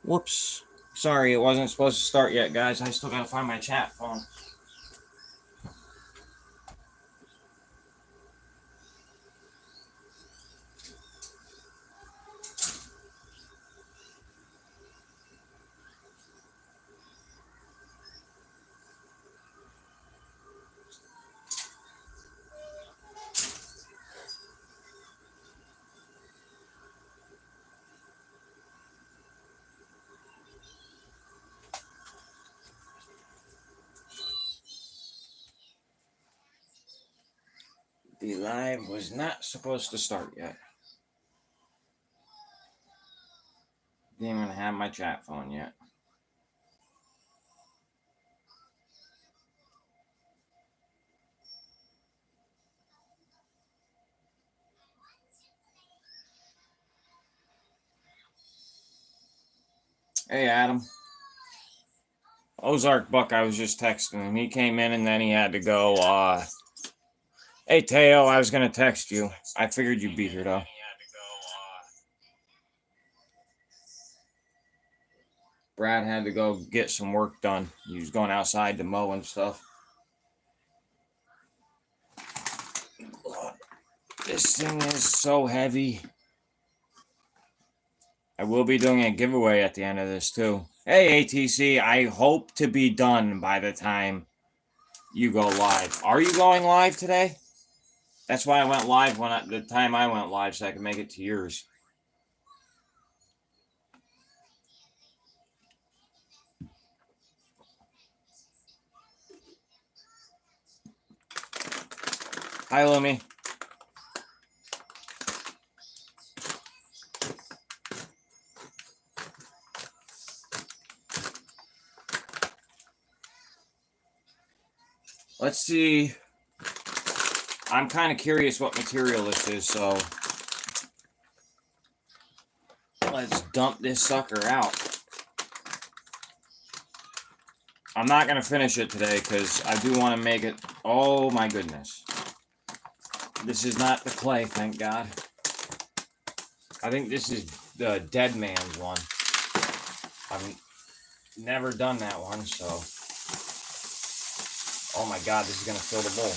Whoops. Sorry, it wasn't supposed to start yet, guys. I still gotta find my chat phone. The live was not supposed to start yet. Didn't even have my chat phone yet. Hey, Adam. Ozark Buck, I was just texting, and he came in, and then he had to go. Hey, Teo, I was going to text you. I figured you'd be here, though. Brad had to go get some work done. He was going outside to mow and stuff. This thing is so heavy. I will be doing a giveaway at the end of this, too. Hey, ATC, I hope to be done by the time you go live. Are you going live today? That's why I went live the time I went live, so I could make it to yours. Hi, Lumi. Let's see. I'm kind of curious what material this is, so let's dump this sucker out. I'm not going to finish it today because I do want to make it. Oh, my goodness. This is not the clay, thank God. I think this is the Dead Man's one. I've never done that one, so. Oh my God, this is going to fill the bowl.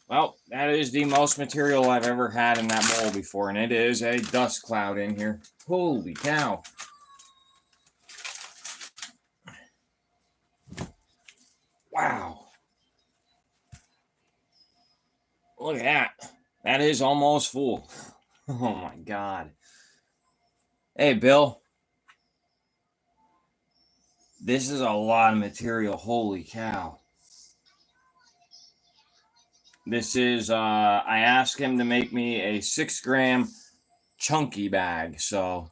Well, that is the most material I've ever had in that bowl before, and it is a dust cloud in here. Holy cow. Wow. Look at that. That is almost full. Oh my God. Hey, Bill. This is a lot of material. Holy cow. This is, I asked him to make me a 6-gram chunky bag, so.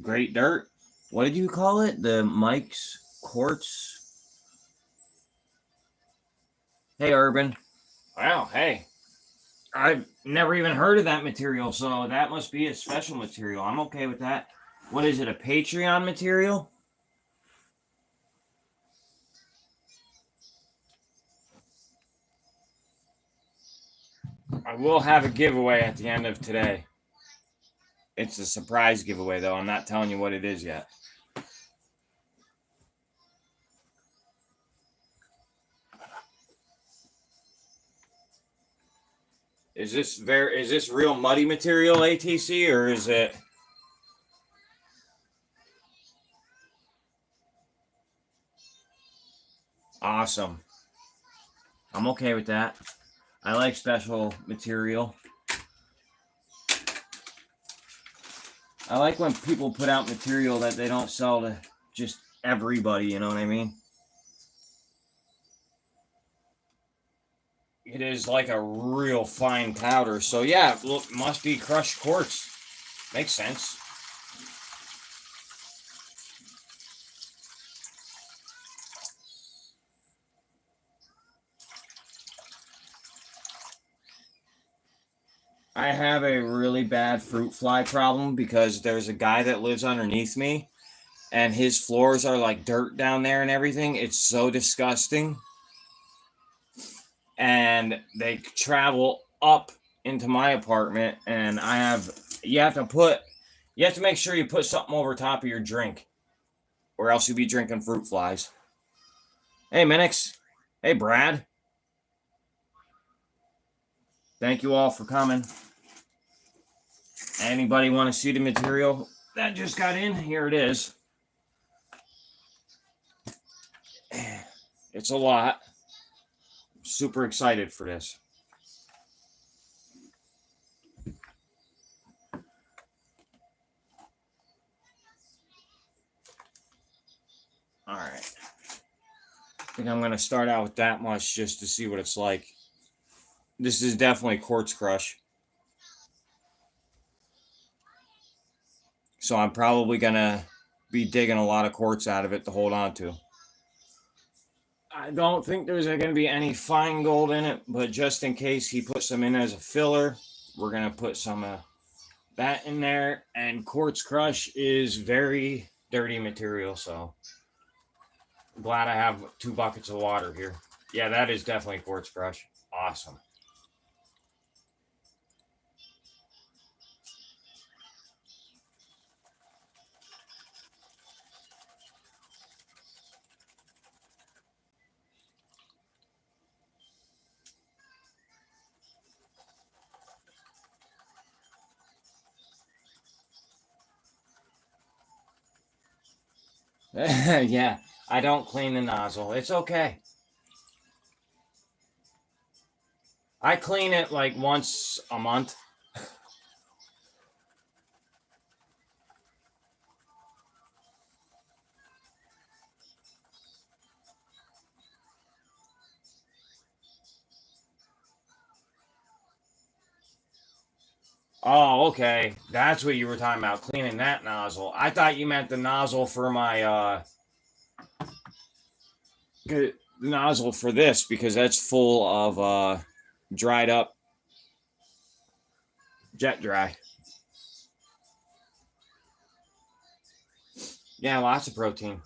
Great dirt. What did you call it? The Mike's Quartz? Hey, Urban. Wow, hey. I've never even heard of that material, so that must be a special material. I'm okay with that. What is it, a Patreon material? I will have a giveaway at the end of today. It's a surprise giveaway, though. I'm not telling you what it is yet. Is this real muddy material, ATC, or is it? Awesome. I'm okay with that. I like special material. I like when people put out material that they don't sell to just everybody, you know what I mean? It is like a real fine powder. So yeah, look, must be crushed quartz. Makes sense. I have a really bad fruit fly problem because there's a guy that lives underneath me and his floors are like dirt down there and everything. It's so disgusting. And they travel up into my apartment and you have to make sure you put something over top of your drink or else you'll be drinking fruit flies. Hey, Minix. Hey, Brad. Thank you all for coming. Anybody want to see the material that just got in? Here it is. It's a lot. I'm super excited for this. All right. I think I'm going to start out with that much just to see what it's like. This is definitely quartz crush. So I'm probably going to be digging a lot of quartz out of it to hold on to. I don't think there's going to be any fine gold in it, but just in case he puts some in as a filler, we're going to put some that in there. And quartz crush is very dirty material, so I'm glad I have 2 buckets of water here. Yeah, that is definitely quartz crush. Awesome. Yeah, I don't clean the nozzle. It's okay. I clean it like once a month. Oh, okay. That's what you were talking about, cleaning that nozzle. I thought you meant the nozzle for my the nozzle for this because that's full of dried up jet dry. Yeah, lots of protein.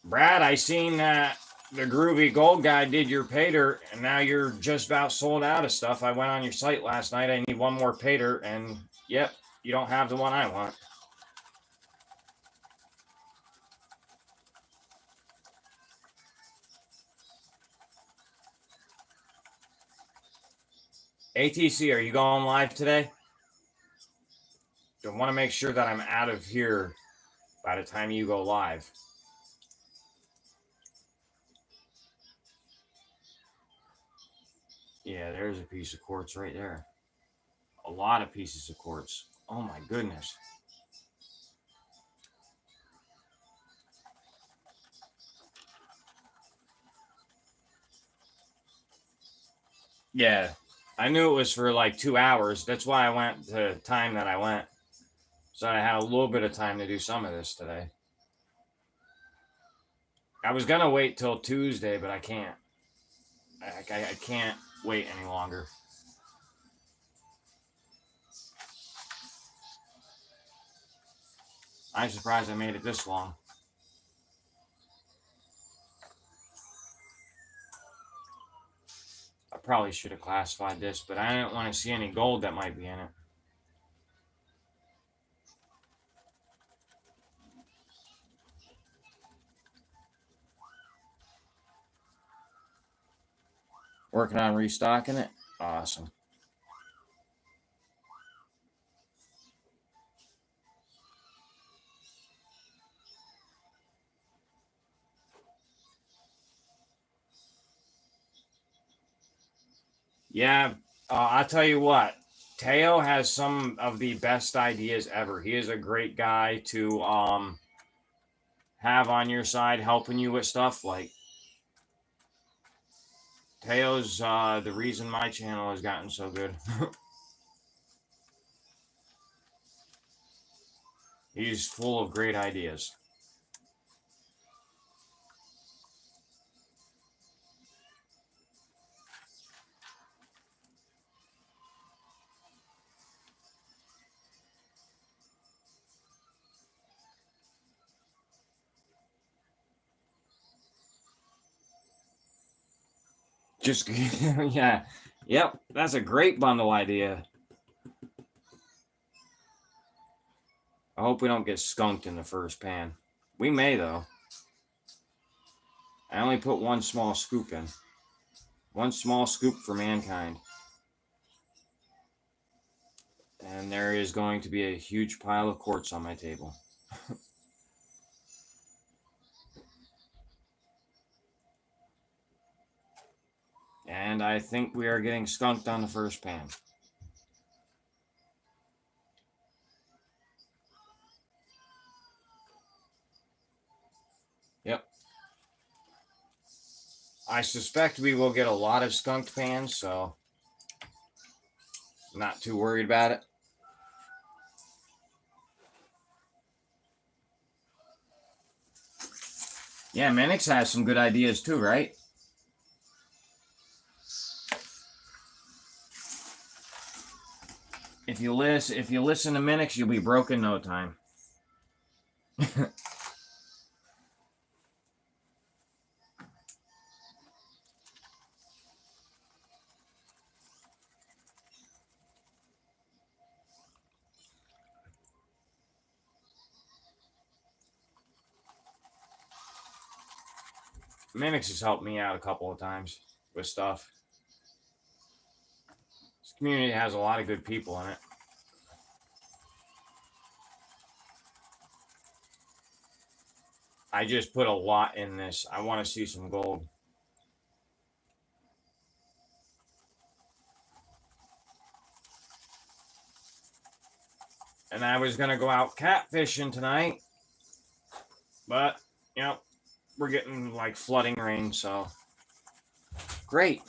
Brad, I seen that the Groovy Gold guy did your pay dirt, and now you're just about sold out of stuff. I went on your site last night. I need one more pay dirt, and yep, you don't have the one I want. ATC, are you going live today? I want to make sure that I'm out of here by the time you go live. Yeah, there's a piece of quartz right there. A lot of pieces of quartz. Oh my goodness. Yeah, I knew it was for like 2 hours. That's why I went the time that I went. So I had a little bit of time to do some of this today. I was going to wait till Tuesday, but I can't. I can't wait any longer. I'm surprised I made it this long. I probably should have classified this, but I didn't want to see any gold that might be in it. Working on restocking it? Awesome. Yeah, I'll tell you what. Teo has some of the best ideas ever. He is a great guy to have on your side helping you with stuff. Like, Teo's the reason my channel has gotten so good. He's full of great ideas. Just, yeah. Yep, that's a great bundle idea. I hope we don't get skunked in the first pan. We may, though. I only put one small scoop in. One small scoop for mankind. And there is going to be a huge pile of quartz on my table. And I think we are getting skunked on the first pan. Yep. I suspect we will get a lot of skunked pans, so not too worried about it. Yeah, Minix has some good ideas too, right? If you listen to Minix, you'll be broke in no time. Minix has helped me out a couple of times with stuff. This community has a lot of good people in it. I just put a lot in this. I want to see some gold. And I was going to go out catfishing tonight. But, you know, we're getting like flooding rain, so great.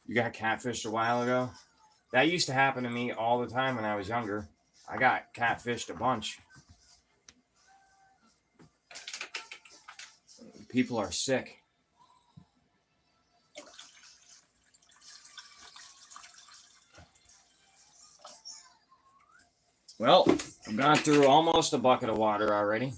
You got catfished a while ago? That used to happen to me all the time when I was younger. I got catfished a bunch. People are sick. Well, I've gone through almost a bucket of water already.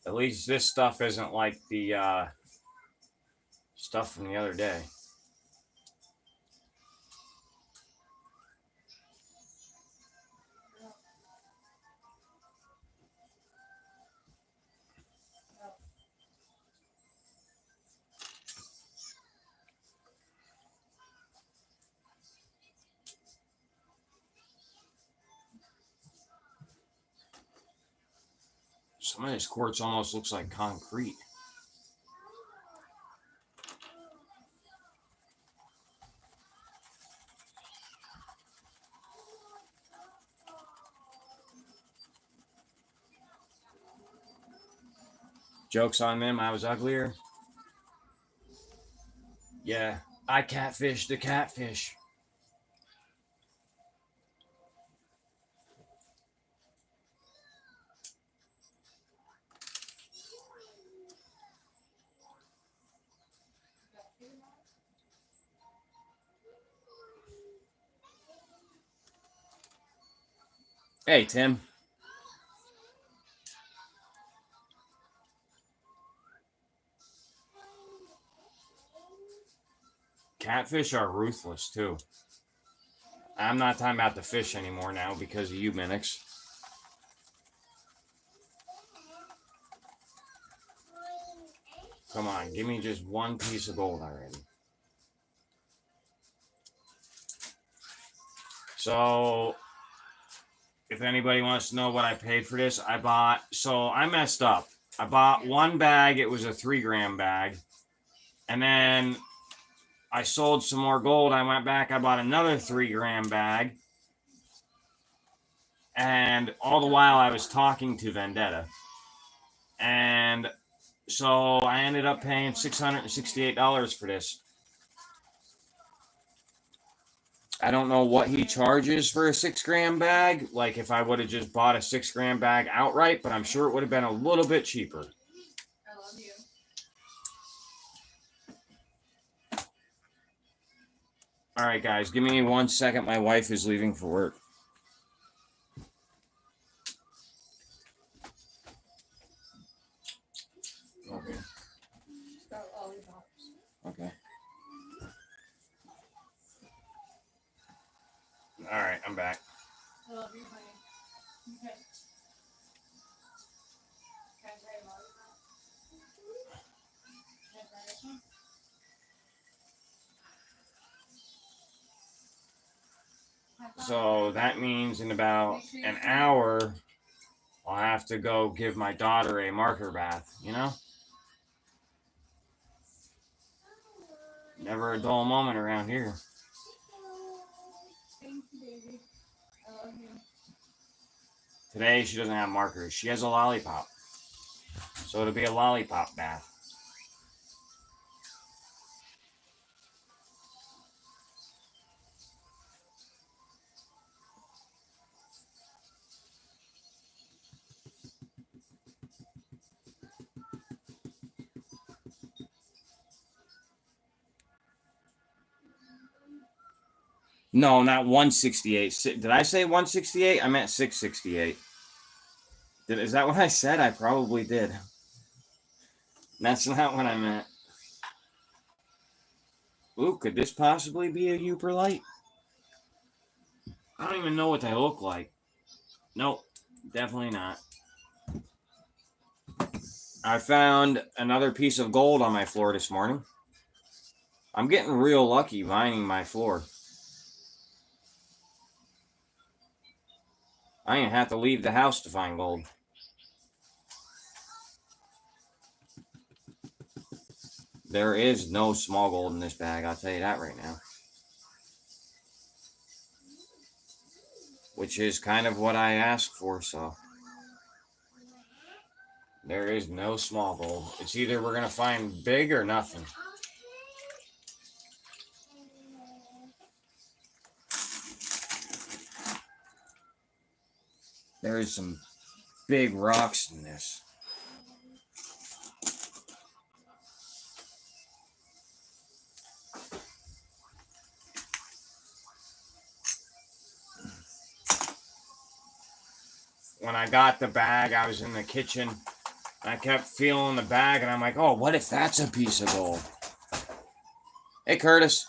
At least this stuff isn't like the stuff from the other day. Some of this quartz almost looks like concrete. Joke's on them, I was uglier. Yeah, I catfished the catfish. Hey, Tim. Catfish are ruthless, too. I'm not talking about the fish anymore now because of you, Minix. Come on, give me just one piece of gold already. So, if anybody wants to know what I paid for this, I messed up. I bought one bag, it was a 3-gram bag. And then I sold some more gold. I went back, I bought another 3-gram bag. And all the while I was talking to Vendetta. And so I ended up paying $668 for this. I don't know what he charges for a 6-gram bag. Like if I would have just bought a 6-gram bag outright, but I'm sure it would have been a little bit cheaper. I love you. All right, guys, give me 1 second. My wife is leaving for work. Okay. Got lollipops. Okay. All right, I'm back. I love you, honey. Okay. Can I try a lollipop? Can I try this one? So that means in about an hour, I'll have to go give my daughter a marker bath, you know? Never a dull moment around here. Thank you, baby. I love you. Today, she doesn't have markers. She has a lollipop. So it'll be a lollipop bath. No, not 168. Did I say 168? I meant 668. Is that what I said? I probably did. That's not what I meant. Ooh, could this possibly be a Uper light? I don't even know what they look like. Nope, definitely not. I found another piece of gold on my floor this morning. I'm getting real lucky mining my floor. I ain't have to leave the house to find gold. There is no small gold in this bag, I'll tell you that right now. Which is kind of what I asked for, so. There is no small gold. It's either we're going to find big or nothing. There is some big rocks in this. When I got the bag, I was in the kitchen. I kept feeling the bag, and I'm like, oh, what if that's a piece of gold? Hey, Curtis.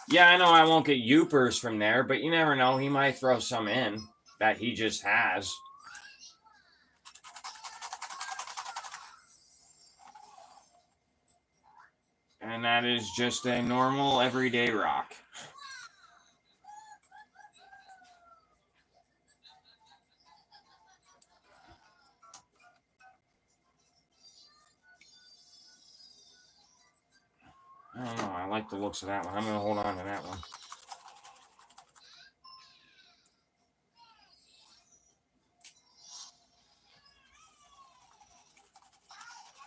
Yeah, I know I won't get Upers from there, but you never know. He might throw some in that he just has. And that is just a normal, everyday rock. I don't know. I like the looks of that one. I'm going to hold on to that one.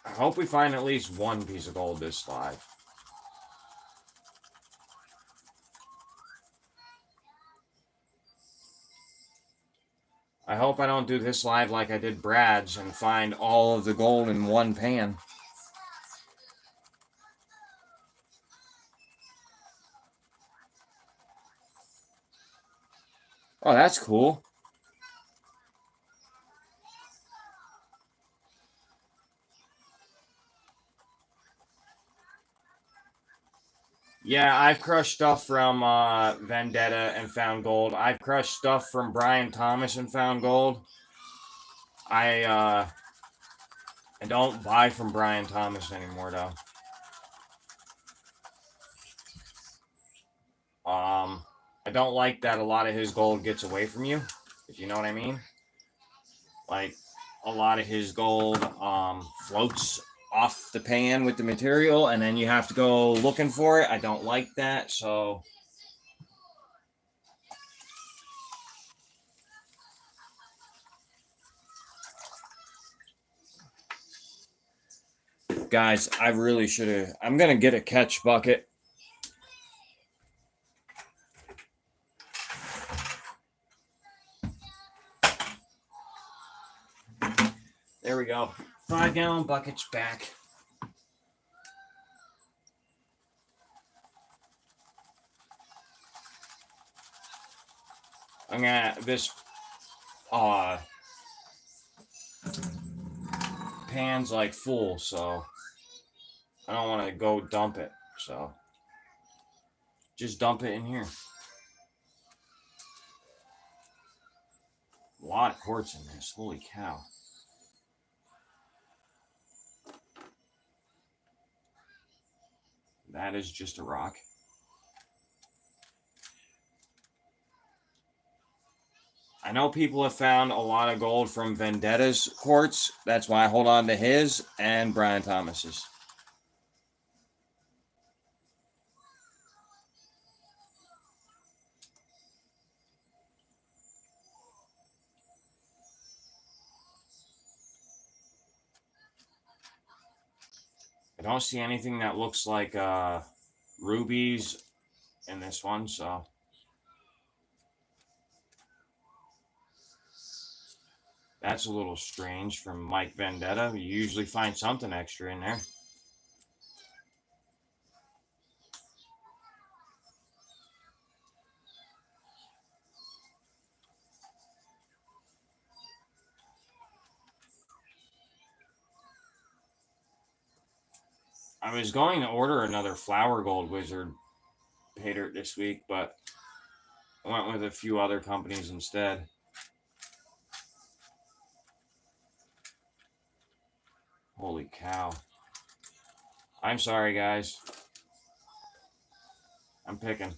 I hope we find at least one piece of gold this live. I hope I don't do this live like I did Brad's and find all of the gold in one pan. Oh, that's cool. Yeah, I've crushed stuff from Vendetta and found gold. I've crushed stuff from Brian Thomas and found gold. I don't buy from Brian Thomas anymore, though. I don't like that a lot of his gold gets away from you, if you know what I mean. Like, a lot of his gold floats off the pan with the material, and then you have to go looking for it. I don't like that, so... Guys, I really should have. I'm going to get a catch bucket. There we go. 5-gallon bucket's back. I'm gonna this pan's like full, so I don't want to go dump it. So just dump it in here. A lot of quartz in this. Holy cow. That is just a rock. I know people have found a lot of gold from Vendetta's quartz. That's why I hold on to his and Brian Thomas's. I don't see anything that looks like rubies in this one, so. That's a little strange from Mike Vendetta. You usually find something extra in there. I was going to order another Flower Gold Wizard pay dirt this week, but I went with a few other companies instead. Holy cow. I'm sorry, guys. I'm picking.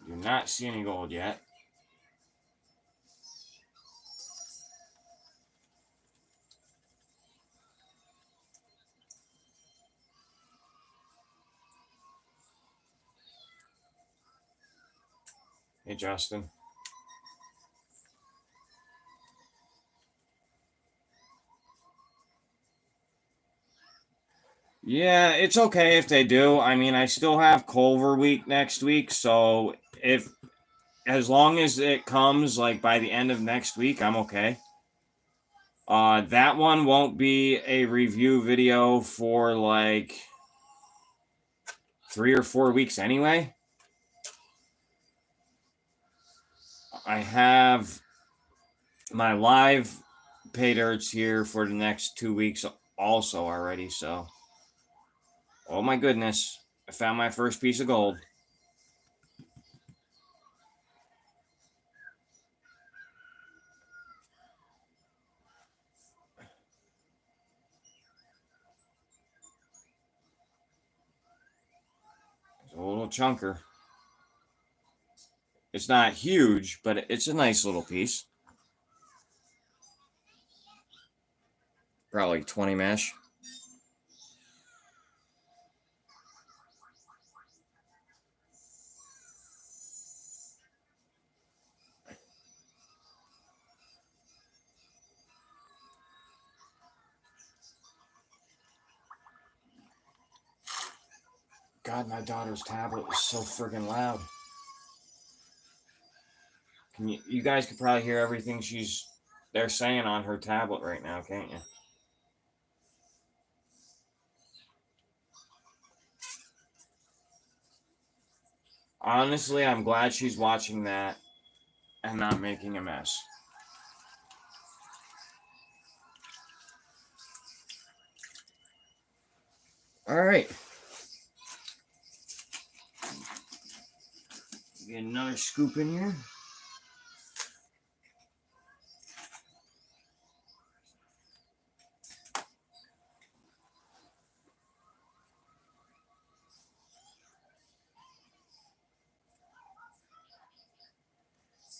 Do not see any gold yet. Hey, Justin. Yeah, it's okay if they do. I mean, I still have Culver week next week, so if as long as it comes like by the end of next week, I'm okay. That one won't be a review video for like 3 or 4 weeks anyway. I have my live pay dirts here for the next 2 weeks also already, so. Oh my goodness. I found my first piece of gold. It's a little chunker. It's not huge, but it's a nice little piece. Probably 20 mesh. God, my daughter's tablet is so friggin' loud. Can you guys could probably hear everything they're saying on her tablet right now, can't you? Honestly, I'm glad she's watching that and not making a mess. All right. Get another scoop in here.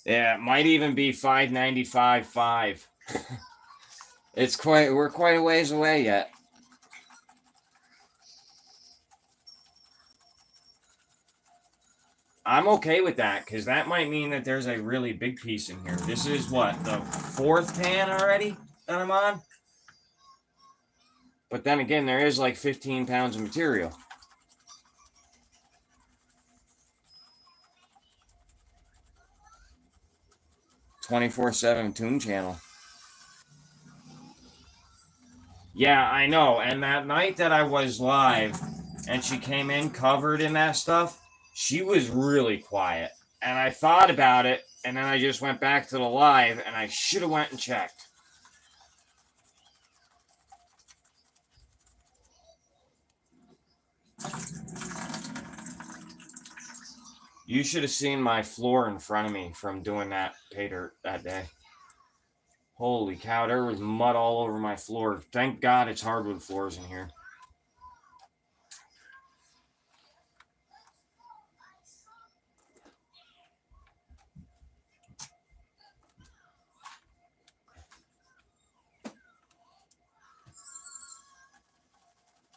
Yeah, it might even be 595.5. We're quite a ways away yet. I'm okay with that because that might mean that there's a really big piece in here. This is what, the 4th pan already that I'm on? But then again, there is like 15 pounds of material. "24/7 Tune Channel." Yeah, I know. And that night that I was live and she came in covered in that stuff, she was really quiet. And I thought about it, and then I just went back to the live, and I should have went and checked. You should have seen my floor in front of me from doing that pay dirt that day. Holy cow, there was mud all over my floor. Thank God it's hardwood floors in here.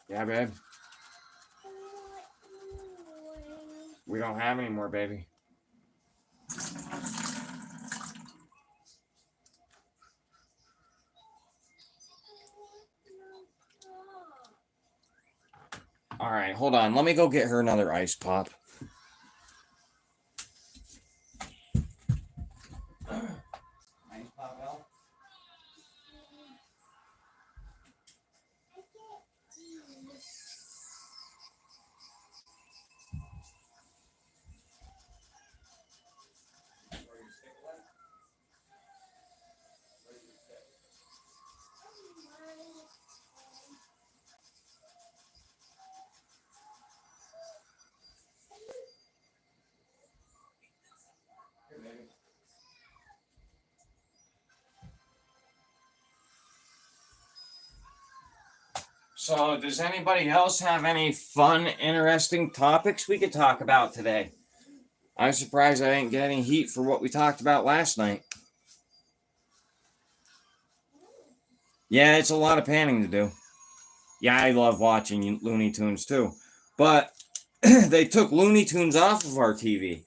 Yeah, babe. We don't have any more, baby. All right, hold on. Let me go get her another ice pop. Ice pop, Al? So, does anybody else have any fun, interesting topics we could talk about today? I'm surprised I didn't get any heat for what we talked about last night. Yeah, it's a lot of panning to do. Yeah, I love watching Looney Tunes too. But they took Looney Tunes off of our TV.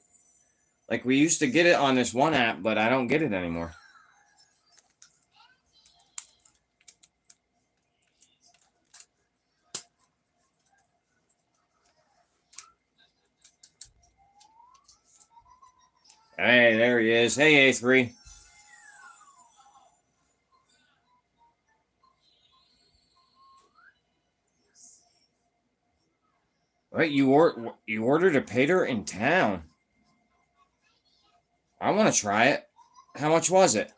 Like, we used to get it on this one app, but I don't get it anymore. Hey, there he is. Hey, A3. Wait, you ordered a pay dirt in town? I want to try it. How much was it?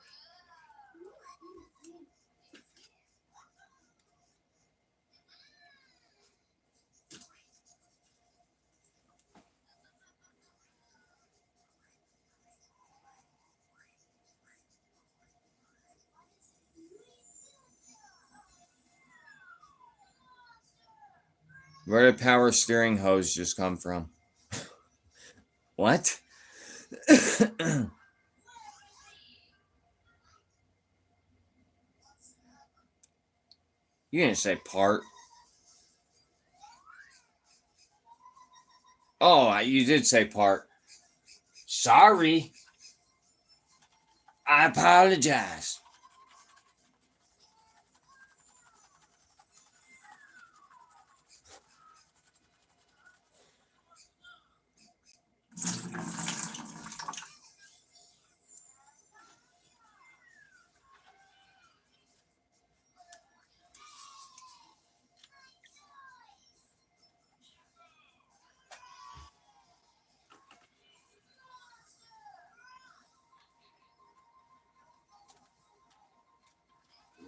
Where did power steering hose just come from? What? You didn't say part. Oh, you did say part. Sorry. I apologize.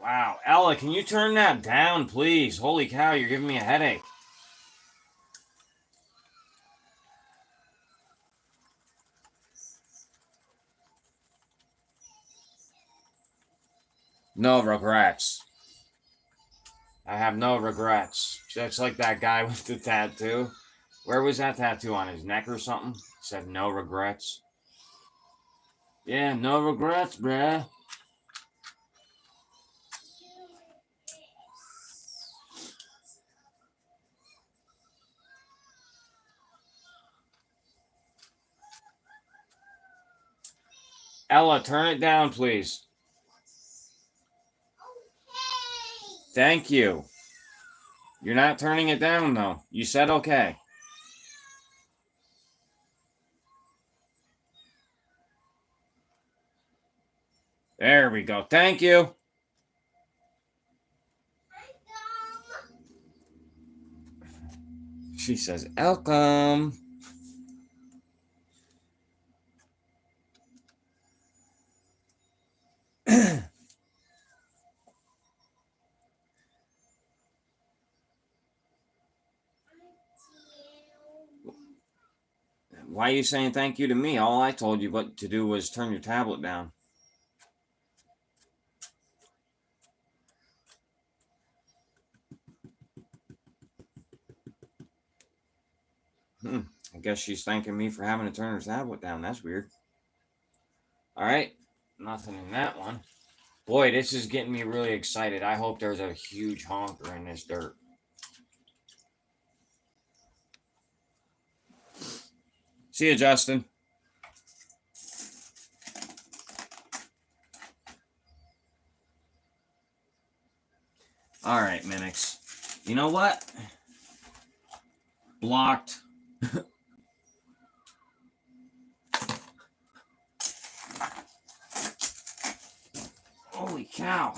Wow. Ella, can you turn that down, please? Holy cow, you're giving me a headache. No regrets. I have no regrets. Just like that guy with the tattoo. Where was that tattoo, on his neck or something? It said no regrets. Yeah, no regrets, bruh. Ella, turn it down, please. Thank you. You're not turning it down, though. You said okay. There we go. Thank you. She says, welcome. Why are you saying thank you to me? All I told you what to do was turn your tablet down. I guess she's thanking me for having to turn her tablet down. That's weird. All right. Nothing in that one. Boy, this is getting me really excited. I hope there's a huge honker in this dirt. See you, Justin. All right, Minix. You know what? Blocked. Holy cow.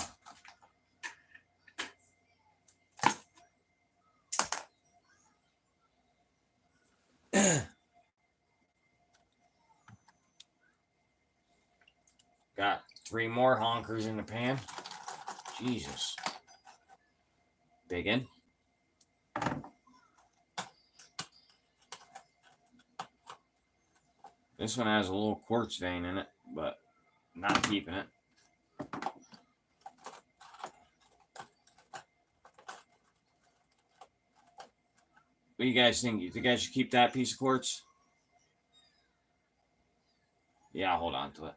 Got 3 more honkers in the pan. Jesus. Biggin. This one has a little quartz vein in it, but not keeping it. What do you guys think? You think I should keep that piece of quartz? Yeah, I'll hold on to it.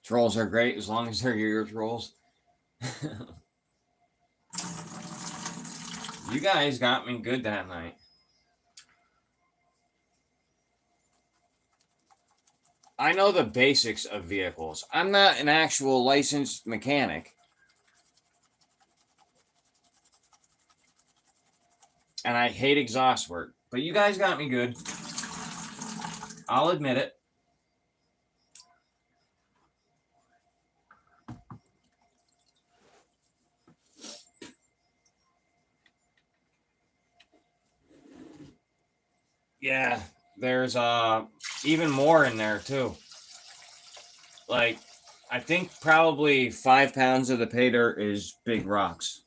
Trolls are great as long as they're your trolls. You guys got me good that night. I know the basics of vehicles. I'm not an actual licensed mechanic. And I hate exhaust work. But you guys got me good. I'll admit it. Yeah, there's even more in there too. Like, I think probably 5 pounds of the pay dirt is big rocks.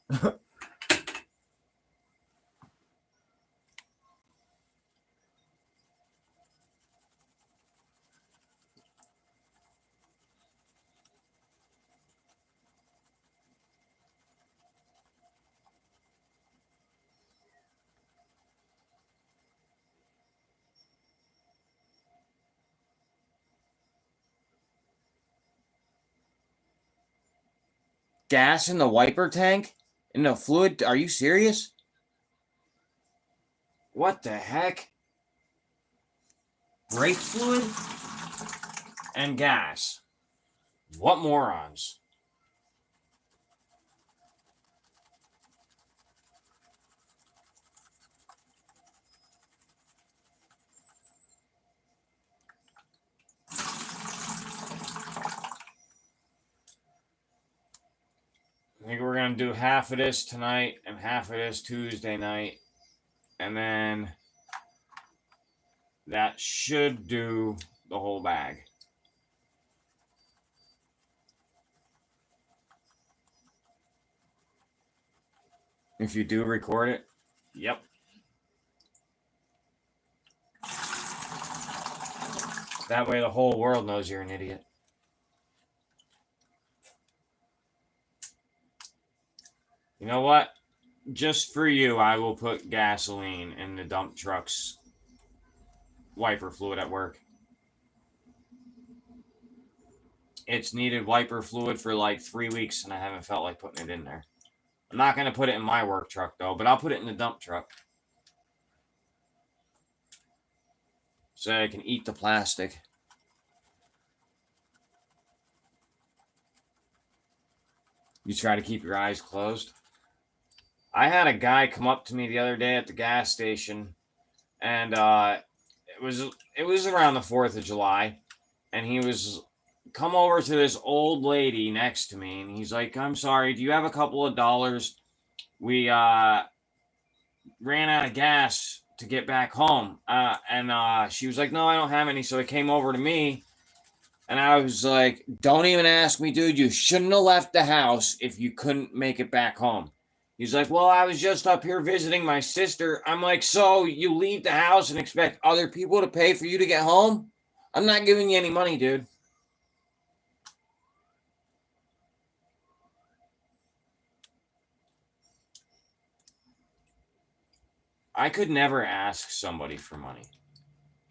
Gas in the wiper tank? In the fluid? Are you serious? What the heck? Brake fluid? And gas. What morons? I think we're going to do half of this tonight and half of this Tuesday night. And then that should do the whole bag. If you do record it, yep. That way the whole world knows you're an idiot. You know what? Just for you, I will put gasoline in the dump truck's wiper fluid at work. It's needed wiper fluid for like 3 weeks, and I haven't felt like putting it in there. I'm not going to put it in my work truck, though, but I'll put it in the dump truck. So I can eat the plastic. You try to keep your eyes closed. I had a guy come up to me the other day at the gas station, and it was around the 4th of July, and he was come over to this old lady next to me, and he's like, "I'm sorry, do you have a couple of dollars? We ran out of gas to get back home." And she was like, "No, I don't have any." So it came over to me, and I was like, "Don't even ask me, dude. You shouldn't have left the house if you couldn't make it back home." He's like, "Well, I was just up here visiting my sister." I'm like, "So you leave the house and expect other people to pay for you to get home? I'm not giving you any money, dude." I could never ask somebody for money,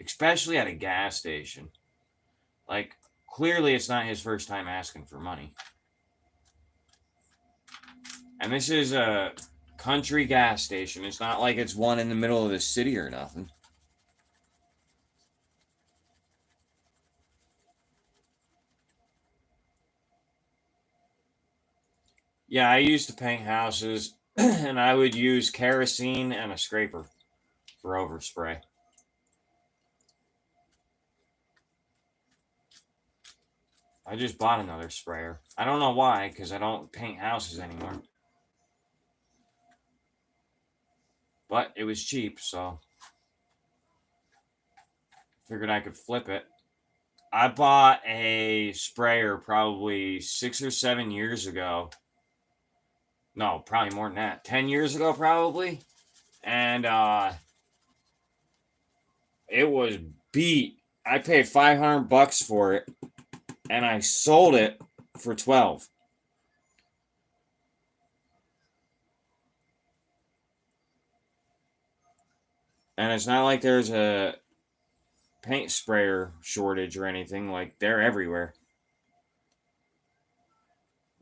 especially at a gas station. Like, clearly it's not his first time asking for money. And this is a country gas station. It's not like it's one in the middle of the city or nothing. Yeah, I used to paint houses, and I would use kerosene and a scraper for overspray. I just bought another sprayer. I don't know why, because I don't paint houses anymore. But it was cheap, so figured I could flip it. I bought a sprayer probably 6 or 7 years ago. No, probably more than that. 10 years ago, probably. And it was beat. I paid $500 for it, and I sold it for 12. And it's not like there's a paint sprayer shortage or anything. Like, they're everywhere.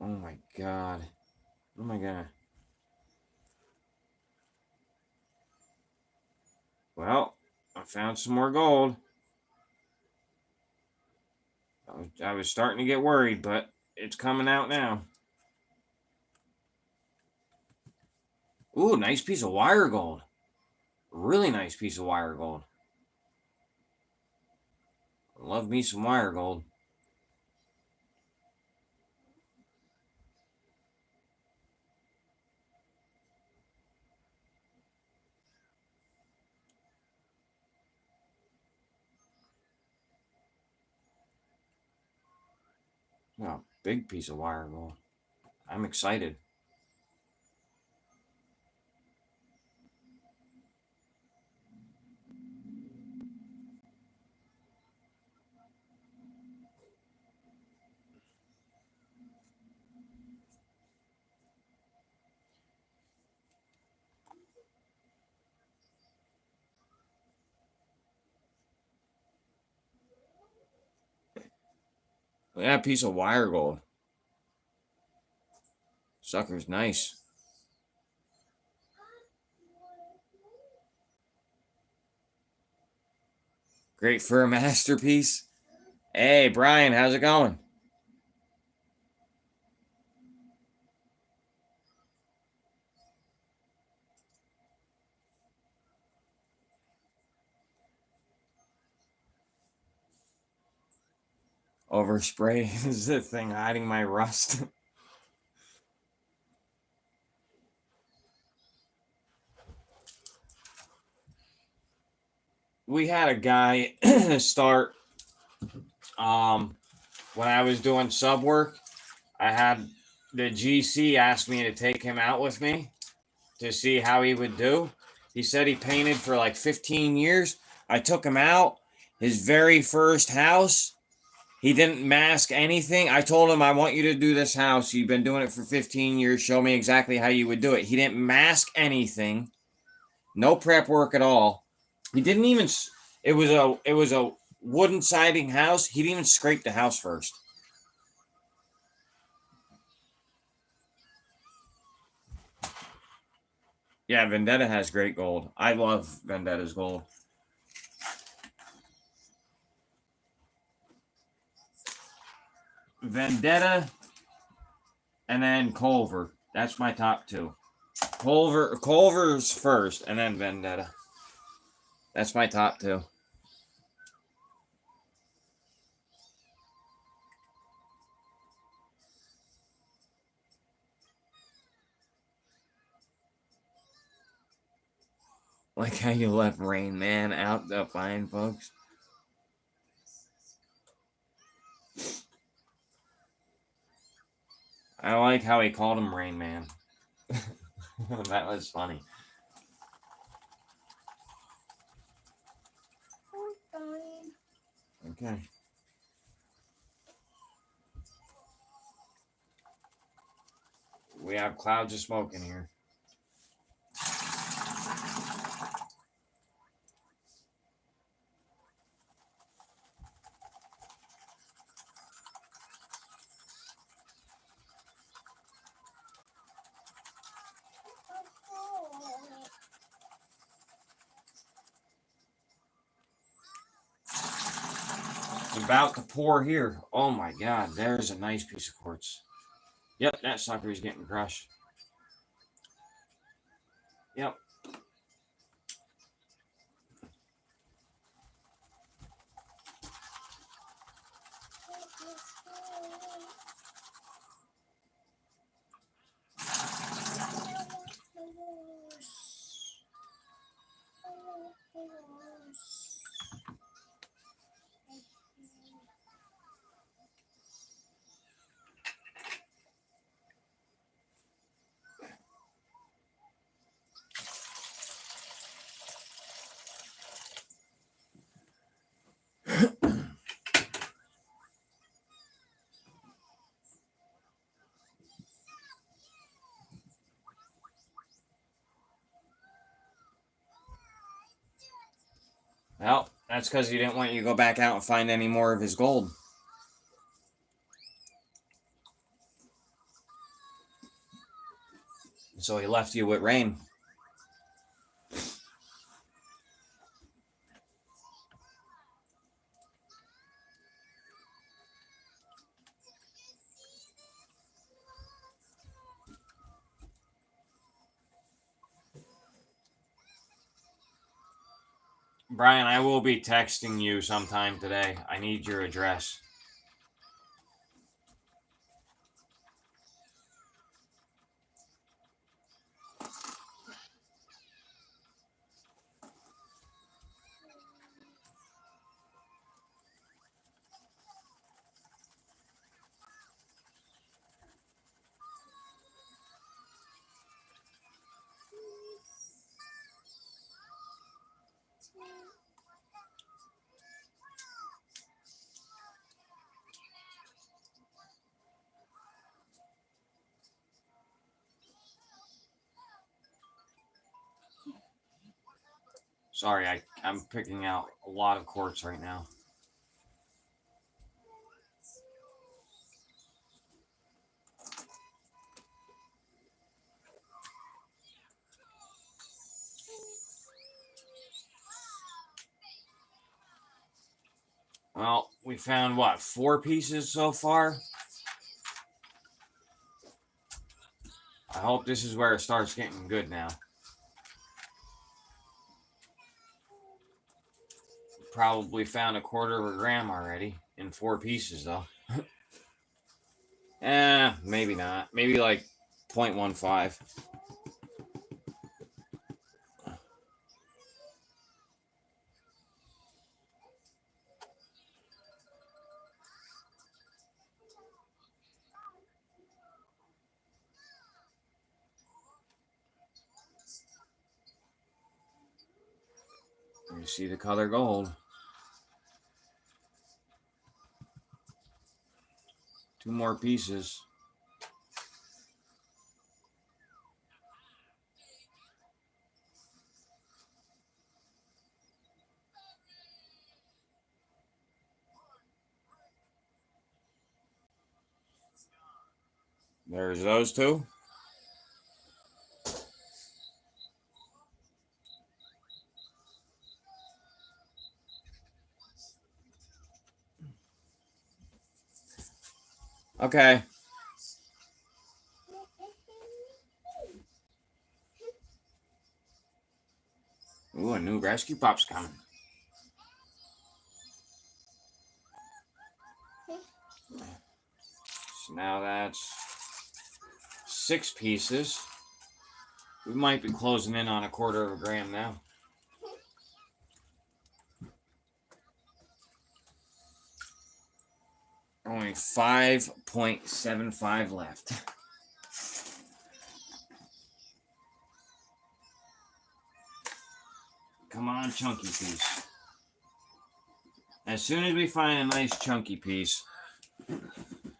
Oh my god. Oh my god. Well, I found some more gold. I was starting to get worried, but it's coming out now. Ooh, nice piece of wire gold. Really nice piece of wire gold. Love me some wire gold. Oh, big piece of wire gold. I'm excited. Look at that piece of wire gold. Sucker's nice. Great for a masterpiece. Hey, Brian, how's it going? Overspray is the thing hiding my rust. We had a guy start when I was doing sub work. I had the GC ask me to take him out with me to see how he would do. He said he painted for like 15 years. I took him out. His very first house, he didn't mask anything. I told him, "I want you to do this house. You've been doing it for 15 years. Show me exactly how you would do it." He didn't mask anything. No prep work at all. He didn't even. It was a wooden siding house. He didn't even scrape the house first. Yeah, Vendetta has great gold. I love Vendetta's gold. Vendetta and then Culver. That's my top two. Culver's first, and then Vendetta. That's my top two. Like how you left Rain Man out the fine, folks. I like how he called him Rain Man. That was funny. Okay. We have clouds of smoke in here. It's about to pour here. Oh my god, there's a nice piece of quartz. Yep, that sucker is getting crushed. Yep. Well, that's because he didn't want you to go back out and find any more of his gold. So he left you with Rain. Brian, I will be texting you sometime today. I need your address. Sorry, I'm picking out a lot of quartz right now. Well, we found what, 4 pieces so far? I hope this is where it starts getting good now. Probably found a quarter of a gram already in 4 pieces though. Maybe not. Maybe like 0.15. You see the color gold. 2 more pieces. There's those 2. Okay. Ooh, a new rescue pup's coming. So now that's 6 pieces. We might be closing in on 1/4 gram now. Only 5.75 left. Come on, chunky piece. As soon as we find a nice chunky piece,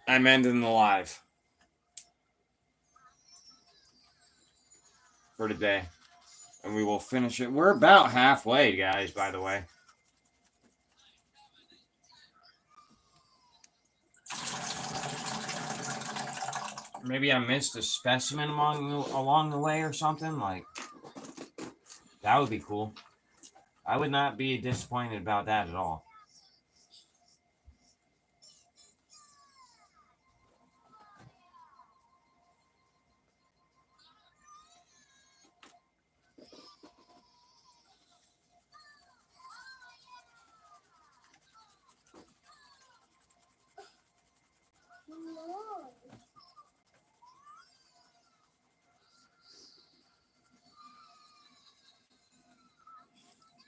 I'm ending the live for today. And we will finish it. We're about halfway, guys, by the way. Maybe I missed a specimen along the way or something. Like, that would be cool. I would not be disappointed about that at all.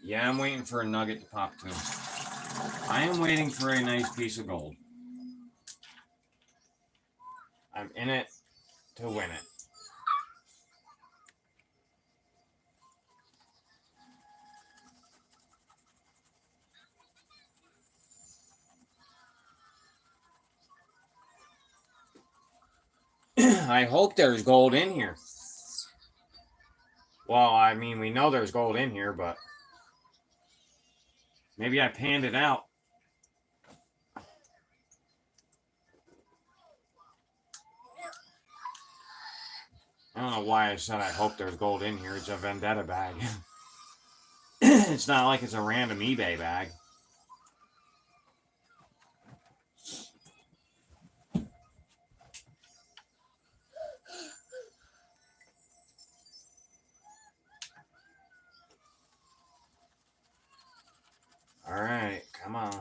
Yeah, I'm waiting for a nugget to pop too. I am waiting for a nice piece of gold. I'm in it to win it. I hope there's gold in here. Well, I mean, we know there's gold in here, but maybe I panned it out. I don't know why I said I hope there's gold in here. It's a Vendetta bag. It's not like it's a random eBay bag. All right, come on.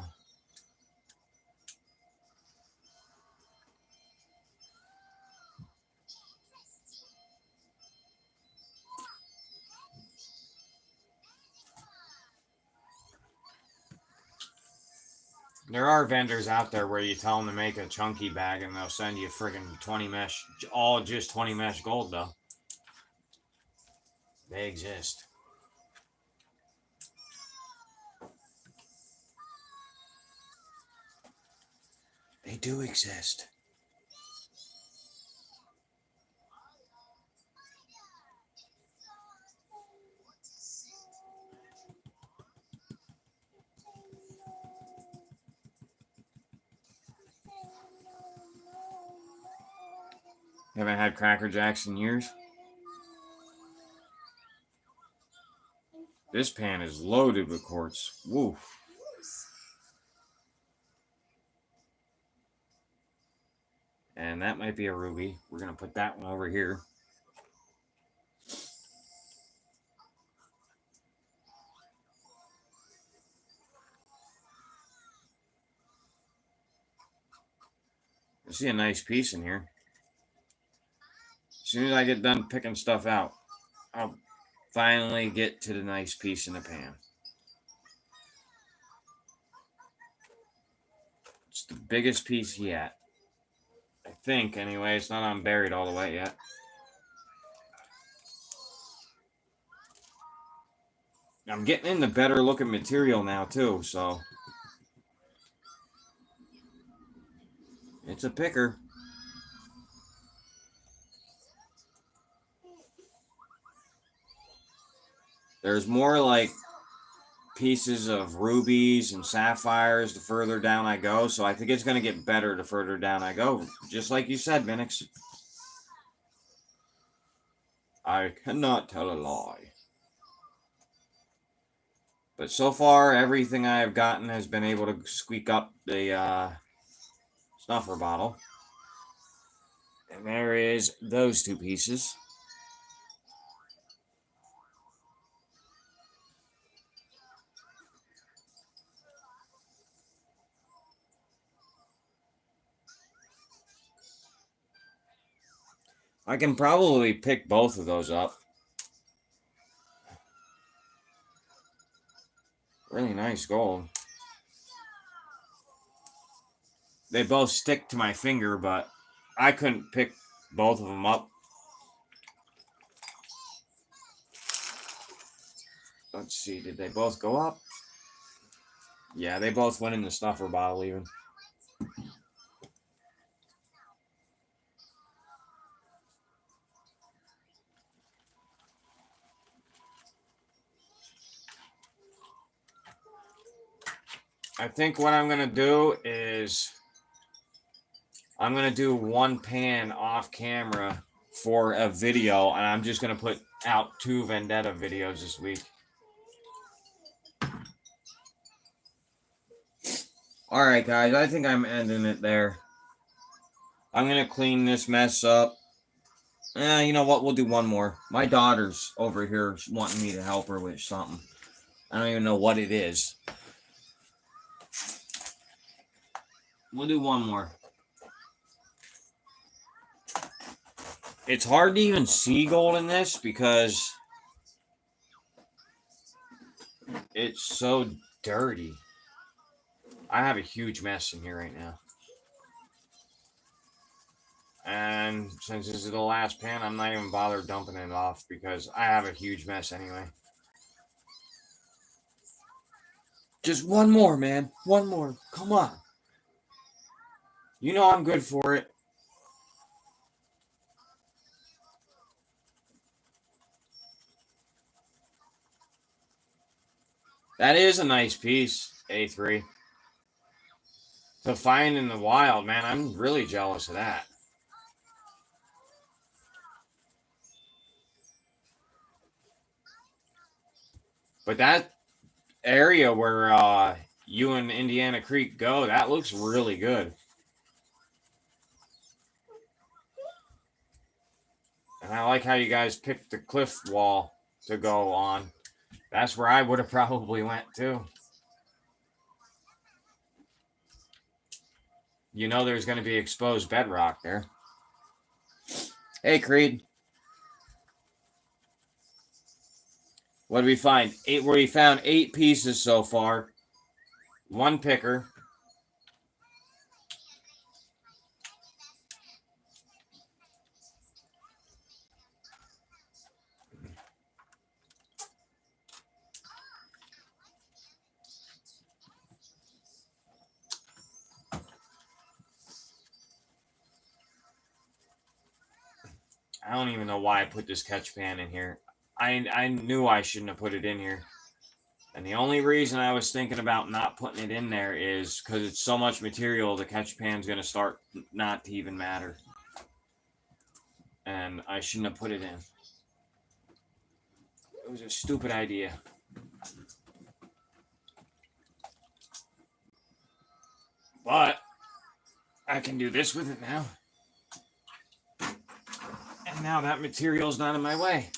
There are vendors out there where you tell them to make a chunky bag and they'll send you friggin' 20 mesh, all just 20 mesh gold though. They exist. They do exist. Haven't had Cracker Jacks in years. This pan is loaded with quartz. Woo. And that might be a ruby. We're going to put that one over here. I see a nice piece in here. As soon as I get done picking stuff out, I'll finally get to the nice piece in the pan. It's the biggest piece yet. I think, anyway. It's not unburied all the way yet. I'm getting into better looking material now, too, so. It's a picker. There's more like pieces of rubies and sapphires the further down I go, so I think it's going to get better the further down I go. Just like you said, Minix. I cannot tell a lie. But so far, everything I have gotten has been able to squeak up the snuffer bottle. And there is those two pieces. I can probably pick both of those up. Really nice gold. They both stick to my finger, but I couldn't pick both of them up. Let's see, did they both go up? Yeah, they both went in the stuffer bottle even. I think what I'm going to do is I'm going to do one pan off camera for a video, and I'm just going to put out 2 Vendetta videos this week. Alright, guys, I think I'm ending it there. I'm going to clean this mess up. You know what? We'll do one more. My daughter's over here wanting me to help her with something. I don't even know what it is. We'll do one more. It's hard to even see gold in this because it's so dirty. I have a huge mess in here right now. And since this is the last pan, I'm not even bothered dumping it off because I have a huge mess anyway. Just one more, man. One more. Come on. You know I'm good for it. That is a nice piece, A3. To find in the wild, man, I'm really jealous of that. But that area where you and Indiana Creek go, that looks really good. And I like how you guys picked the cliff wall to go on. That's where I would have probably went too. You know there's going to be exposed bedrock there. Hey, Creed. What did we find? We found 8 pieces so far. 1 picker. I don't even know why I put this catch pan in here. I knew I shouldn't have put it in here. And the only reason I was thinking about not putting it in there is because it's so much material, the catch pan's going to start not to even matter. And I shouldn't have put it in. It was a stupid idea. But I can do this with it now. And now that material's not in my way.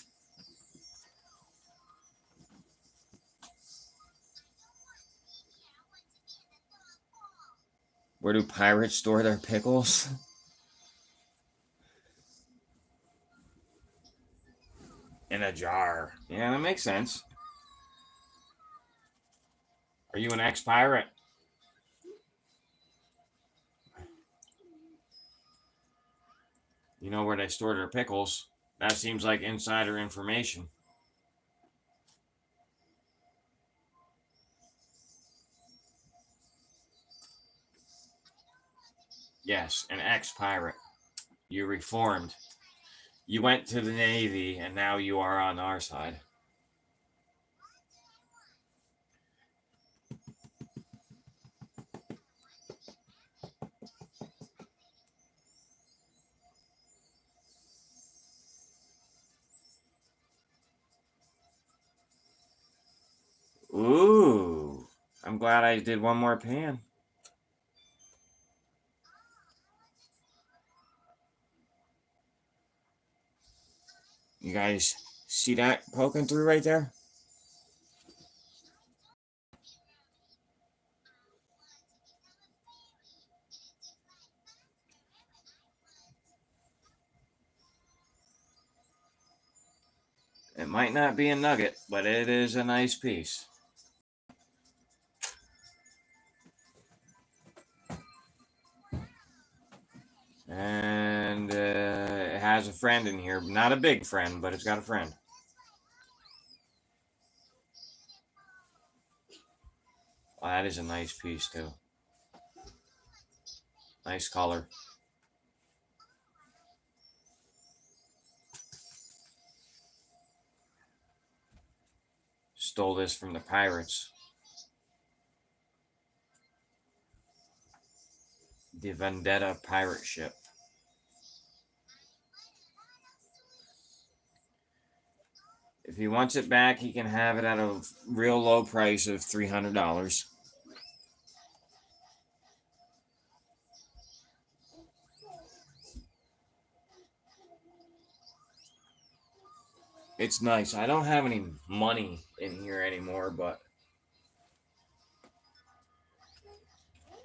Where do pirates store their pickles? In a jar. Yeah, that makes sense. Are you an ex-pirate? You know where they store their pickles. That seems like insider information. Yes, an ex-pirate. You reformed. You went to the Navy, and now you are on our side. Ooh. I'm glad I did one more pan. You guys see that poking through right there? It might not be a nugget, but it is a nice piece. And it has a friend in here. Not a big friend, but it's got a friend. Oh, that is a nice piece, too. Nice color. Stole this from the pirates. The Vendetta pirate ship. If he wants it back, he can have it at a real low price of $300. It's nice. I don't have any money in here anymore, but...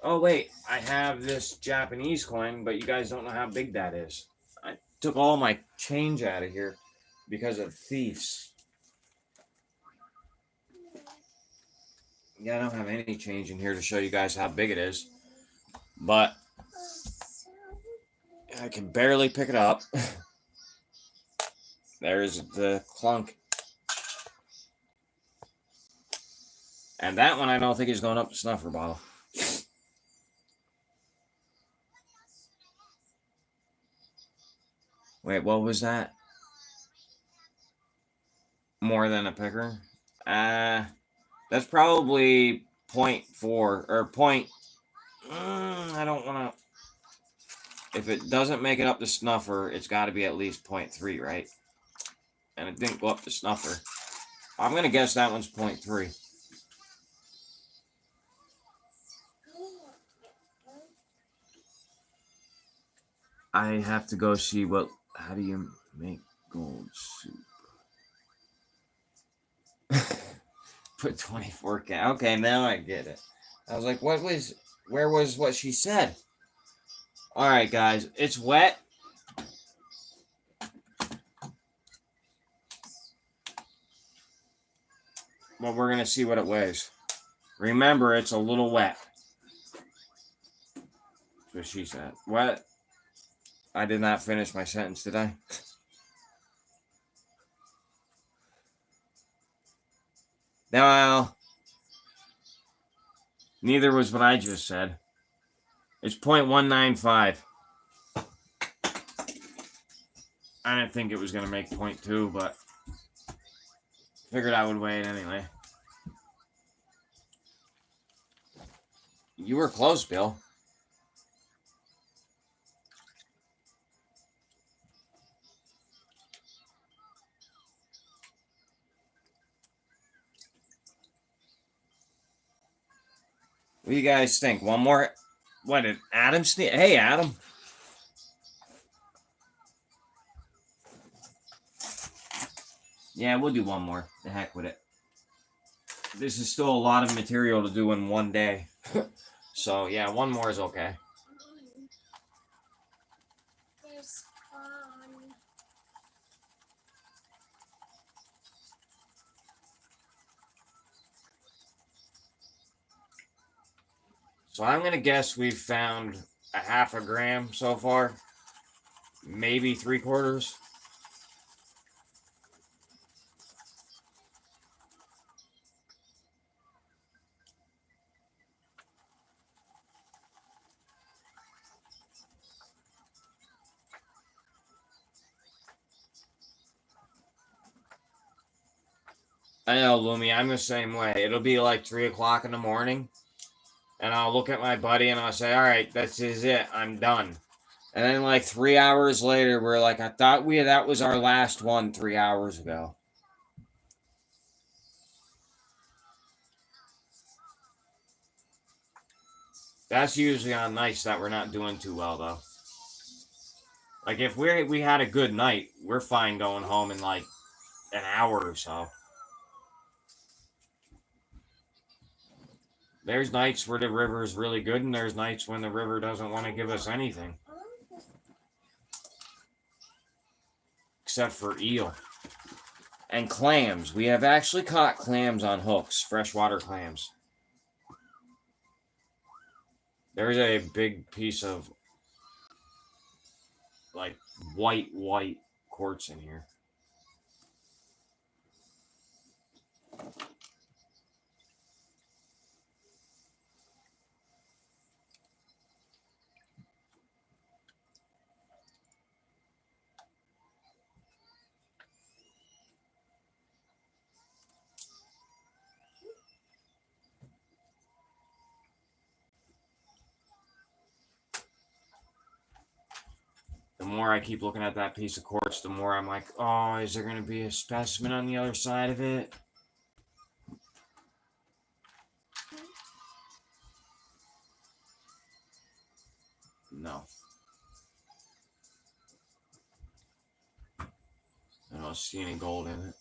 Oh, wait. I have this Japanese coin, but you guys don't know how big that is. I took all my change out of here because of thieves. Yeah, I don't have any change in here to show you guys how big it is. But I can barely pick it up. There's the clunk. And that one I don't think is going up the snuffer bottle. Wait, what was that? More than a picker? That's probably 0.4 or point. I don't want to. If it doesn't make it up the snuffer, it's got to be at least 0.3, right? And it didn't go up the snuffer. I'm going to guess that one's 0.3. I have to go see what. How do you make gold soup? Put 24K. Okay, now I get it. I was like, where was what she said? All right, guys, it's wet. Well, we're going to see what it weighs. Remember, it's a little wet. That's what she said. What? I did not finish my sentence, did I? Now, neither was what I just said. It's 0.195. I didn't think it was going to make 0.2, but figured I would weigh it anyway. You were close, Bill. What do you guys think? One more? What did Adam sneak? Hey, Adam. Yeah, we'll do one more. The heck with it. This is still a lot of material to do in one day. So, yeah, one more is okay. So I'm going to guess we've found a half a gram so far. Maybe 3/4. I know, Lumi, I'm the same way. It'll be like 3 o'clock in the morning. And I'll look at my buddy and I'll say, all right, this is it. I'm done. And then like 3 hours later, we're like, I thought that was our last one 3 hours ago. That's usually on nights that we're not doing too well, though. Like if we had a good night, we're fine going home in like an hour or so. There's nights where the river is really good, and there's nights when the river doesn't want to give us anything. Except for eel. And clams. We have actually caught clams on hooks, freshwater clams. There's a big piece of like white quartz in here. The more I keep looking at that piece of quartz, the more I'm like, oh, is there going to be a specimen on the other side of it? No. I don't see any gold in it.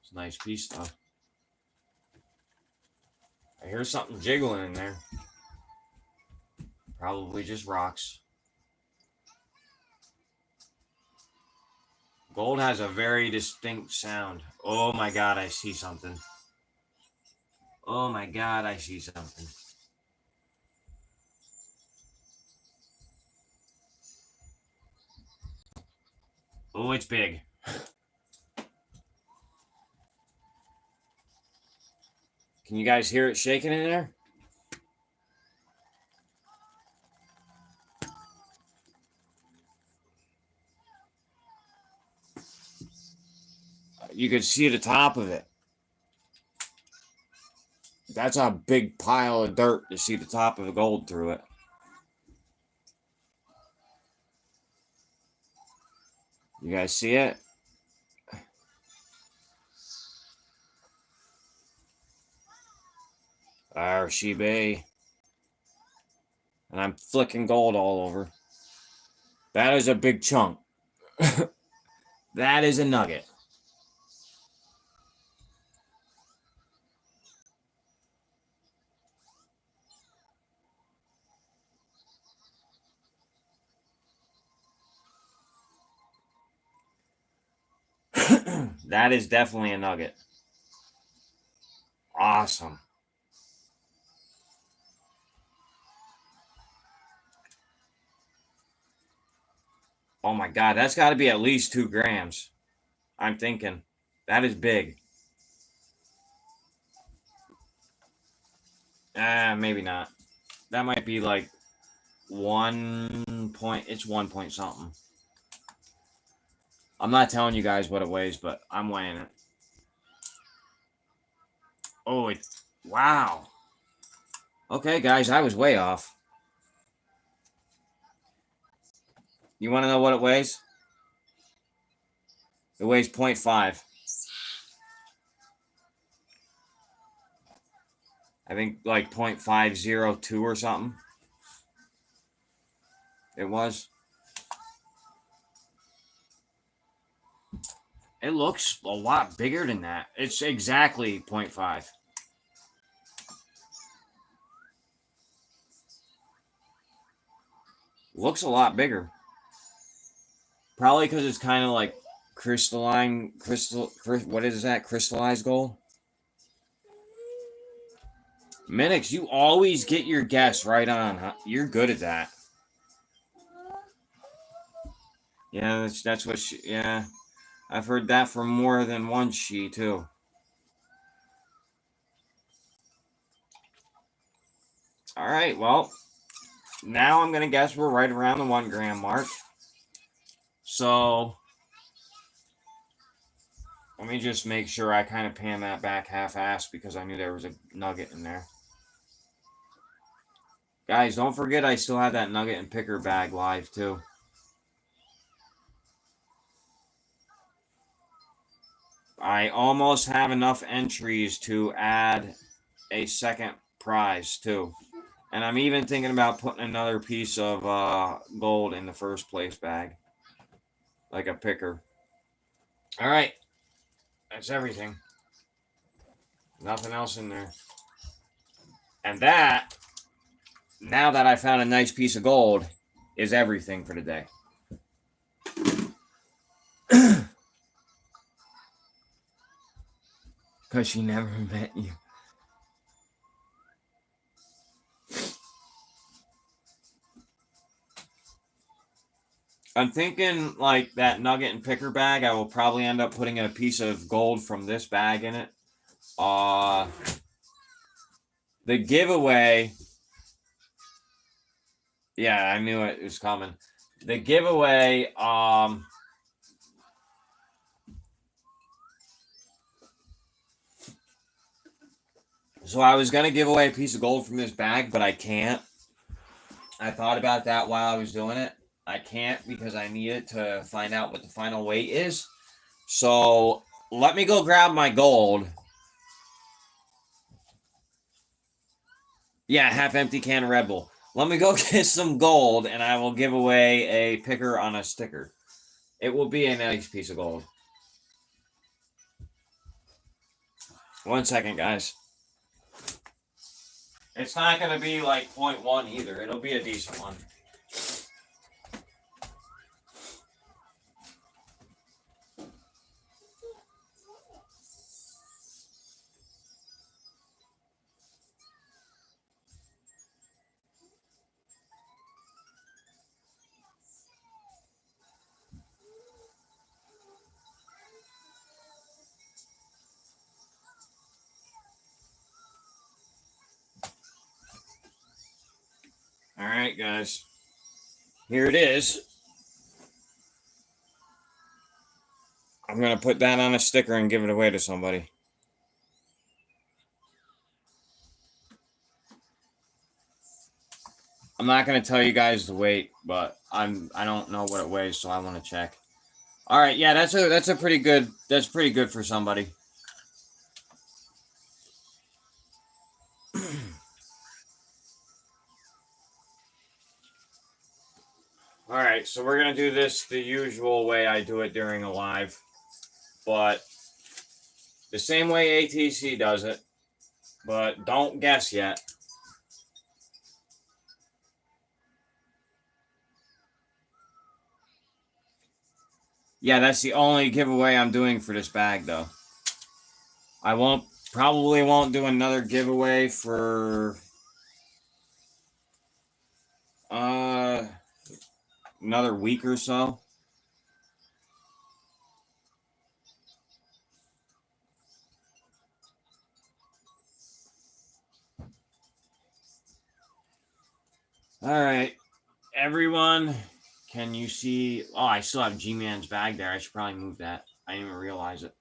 It's a nice piece, though. I hear something jiggling in there. Probably just rocks. Gold has a very distinct sound. Oh my god, I see something. Oh my god, I see something. Oh, it's big. Can you guys hear it shaking in there? You could see the top of it. That's a big pile of dirt to see the top of the gold through it. You guys see it? There she be. And I'm flicking gold all over. That is a big chunk. That is a nugget. That is definitely a nugget. Awesome. Oh my god, that's got to be at least 2 grams. I'm thinking. That is big. Maybe not. That might be like 1 point. It's 1 point something. I'm not telling you guys what it weighs, but I'm weighing it. Oh, wow. Okay, guys, I was way off. You want to know what it weighs? It weighs 0.5. I think like 0.502 or something. It was. It looks a lot bigger than that. It's exactly 0.5. Looks a lot bigger. Probably because it's kind of like what is that? Crystallized gold? Minix, you always get your guess right on. Huh? You're good at that. Yeah, that's what she, yeah. I've heard that from more than one she, too. All right, well, now I'm going to guess we're right around the 1 gram mark. So, let me just make sure I kind of pan that back half-assed because I knew there was a nugget in there. Guys, don't forget I still have that nugget and picker bag live, too. I almost have enough entries to add a second prize, too. And I'm even thinking about putting another piece of gold in the first place bag. Like a picker. All right. That's everything. Nothing else in there. And that, now that I found a nice piece of gold, is everything for today. Because she never met you. I'm thinking like that nugget and picker bag, I will probably end up putting a piece of gold from this bag in it. The giveaway. Yeah, I knew it was coming. The giveaway, so I was gonna give away a piece of gold from this bag, but I can't. I thought about that while I was doing it. I can't because I need it to find out what the final weight is. So let me go grab my gold. Yeah, half empty can of Red Bull. Let me go get some gold and I will give away a picker on a sticker. It will be a nice piece of gold. 1 second, guys. It's not going to be like 0.1 either. It'll be a decent one. All right, guys. Here it is. I'm going to put that on a sticker and give it away to somebody. I'm not going to tell you guys the weight, but I don't know what it weighs, so I want to check. All right, yeah, that's pretty good for somebody. All right, so we're going to do this the usual way I do it during a live, but the same way ATC does it, but don't guess yet. Yeah, that's the only giveaway I'm doing for this bag, though. I probably won't do another giveaway for another week or so. All right, everyone, can you see? Oh, I still have G-Man's bag there. I should probably move that. I didn't even realize it.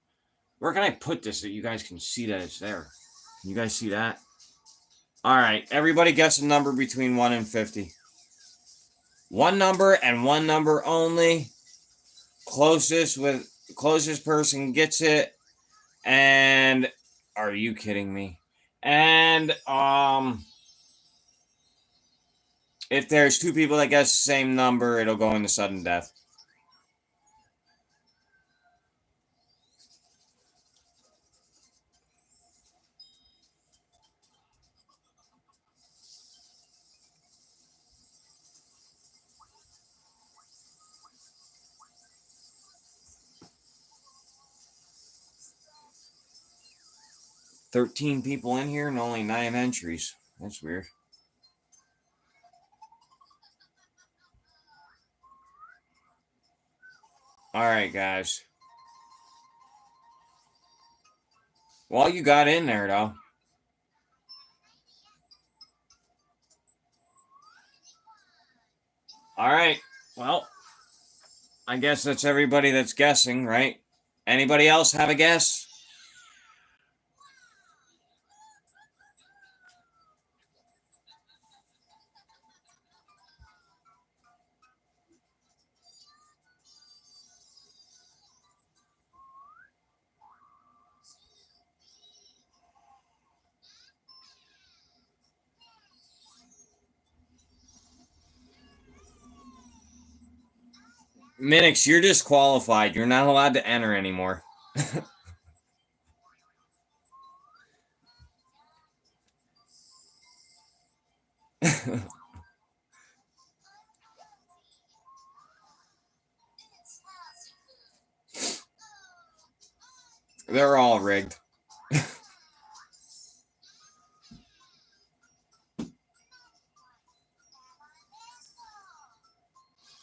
Where can I put this so you guys can see that it's there? Can you guys see that? All right, everybody guess a number between 1 and 50. One number and one number only. Closest person gets it. And are you kidding me? And if there's two people that guess the same number, it'll go into sudden death. $13 people in here and only 9 entries. That's weird. All right, guys. Well, you got in there, though. All right. Well, I guess that's everybody that's guessing, right? Anybody else have a guess? Minix, you're disqualified. You're not allowed to enter anymore. They're all rigged.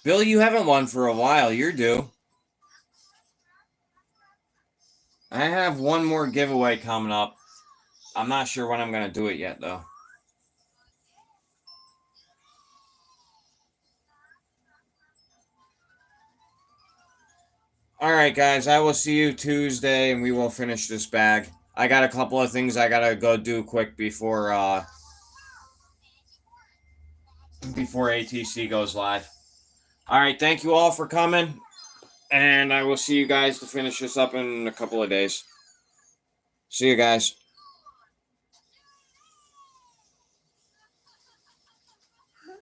Bill, you haven't won for a while. You're due. I have one more giveaway coming up. I'm not sure when I'm going to do it yet, though. All right, guys. I will see you Tuesday, and we will finish this bag. I got a couple of things I got to go do quick before ATC goes live. All right. Thank you all for coming, and I will see you guys to finish this up in a couple of days. See you guys.